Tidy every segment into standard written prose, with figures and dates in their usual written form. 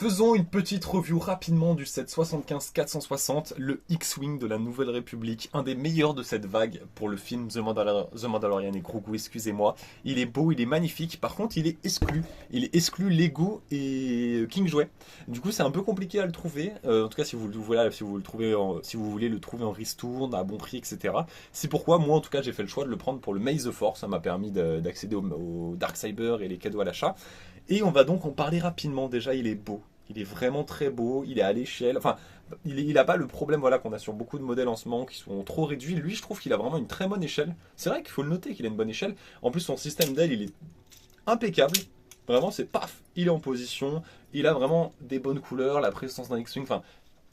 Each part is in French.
Faisons une petite review rapidement du set 75-460, le X-Wing de la Nouvelle République, un des meilleurs de cette vague pour le film The Mandalorian et Grogu, excusez-moi. Il est beau, il est magnifique, par contre il est exclu. Il est exclu Lego et King Jouet. Du coup c'est un peu compliqué à le trouver, en tout cas si vous le, voilà, si vous le trouvez si vous voulez le trouver en ristourne, à bon prix, etc. C'est pourquoi moi en tout cas j'ai fait le choix de le prendre pour le May the Force, ça m'a permis d'accéder au Darksaber et les cadeaux à l'achat. Et on va donc en parler rapidement. Déjà, il est beau. Il est vraiment très beau. Il est à l'échelle. Enfin, il a pas le problème voilà, qu'on a sur beaucoup de modèles en ce moment qui sont trop réduits. Lui, je trouve qu'il a vraiment une très bonne échelle. C'est vrai qu'il faut le noter qu'il a une bonne échelle. En plus, son système d'aile, il est impeccable. Vraiment, c'est paf, il est en position. Il a vraiment des bonnes couleurs, la présence d'un X-Wing. Enfin,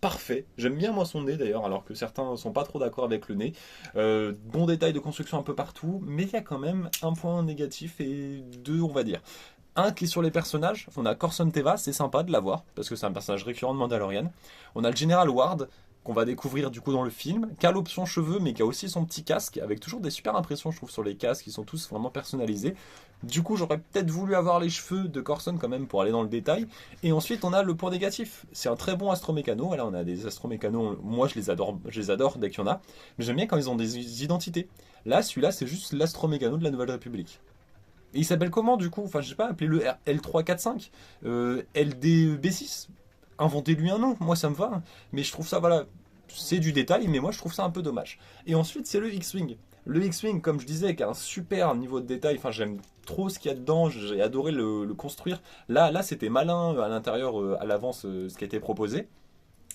parfait. J'aime bien moi son nez d'ailleurs, alors que certains sont pas trop d'accord avec le nez. Bon détail de construction un peu partout, mais il y a quand même un point négatif et deux, on va dire. Un qui est sur les personnages, on a Corson Teva, c'est sympa de l'avoir, parce que c'est un personnage récurrent de Mandalorian. On a le Général Ward, qu'on va découvrir du coup dans le film, qui a l'option cheveux, mais qui a aussi son petit casque, avec toujours des super impressions, je trouve, sur les casques, qui sont tous vraiment personnalisés. Du coup, j'aurais peut-être voulu avoir les cheveux de Corson quand même pour aller dans le détail. Et ensuite, on a le point négatif. C'est un très bon astromécano. Voilà, on a des astromécanos, moi je les adore dès qu'il y en a. Mais j'aime bien quand ils ont des identités. Là, celui-là, c'est juste l'astromécano de la Nouvelle République. Et il s'appelle comment du coup? Enfin, je sais pas, appelez-le L345, LDB6. Inventez-lui un nom, moi ça me va. Mais je trouve ça, voilà, c'est du détail, mais moi je trouve ça un peu dommage. Et ensuite, c'est le X-Wing. Le X-Wing, comme je disais, qui a un super niveau de détail. Enfin, j'aime trop ce qu'il y a dedans, j'ai adoré le construire. Là c'était malin à l'intérieur, à l'avance, ce qui a été proposé.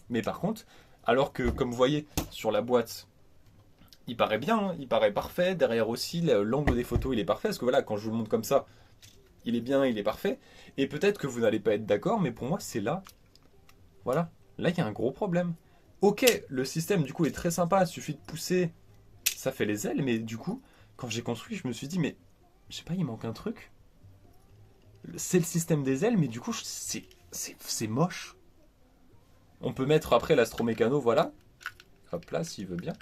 Mais par contre, alors que, comme vous voyez sur la boîte, il paraît bien, hein, il paraît parfait. Derrière aussi, l'angle des photos, il est parfait. Parce que voilà, quand je vous le montre comme ça, il est bien, il est parfait. Et peut-être que vous n'allez pas être d'accord, mais pour moi, c'est là. Voilà. Là, il y a un gros problème. Ok, le système, du coup, est très sympa. Il suffit de pousser, ça fait les ailes. Mais du coup, quand j'ai construit, je me suis dit, mais je sais pas, il manque un truc. C'est le système des ailes, mais du coup, c'est moche. On peut mettre après l'astromécano, voilà. Hop là, s'il veut bien.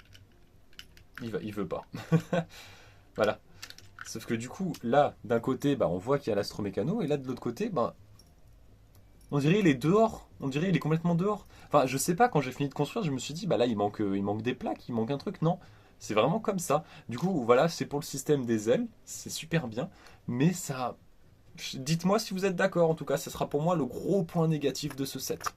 Il veut pas. Voilà. Sauf que du coup, là, d'un côté, bah, on voit qu'il y a l'astromécano, et là, de l'autre côté, bah, on dirait il est dehors. On dirait il est complètement dehors. Enfin, je sais pas, quand j'ai fini de construire, je me suis dit, bah là, il manque des plaques, il manque un truc. Non, c'est vraiment comme ça. Du coup, voilà, c'est pour le système des ailes, c'est super bien, mais ça... Dites-moi si vous êtes d'accord, en tout cas, ce sera pour moi le gros point négatif de ce set.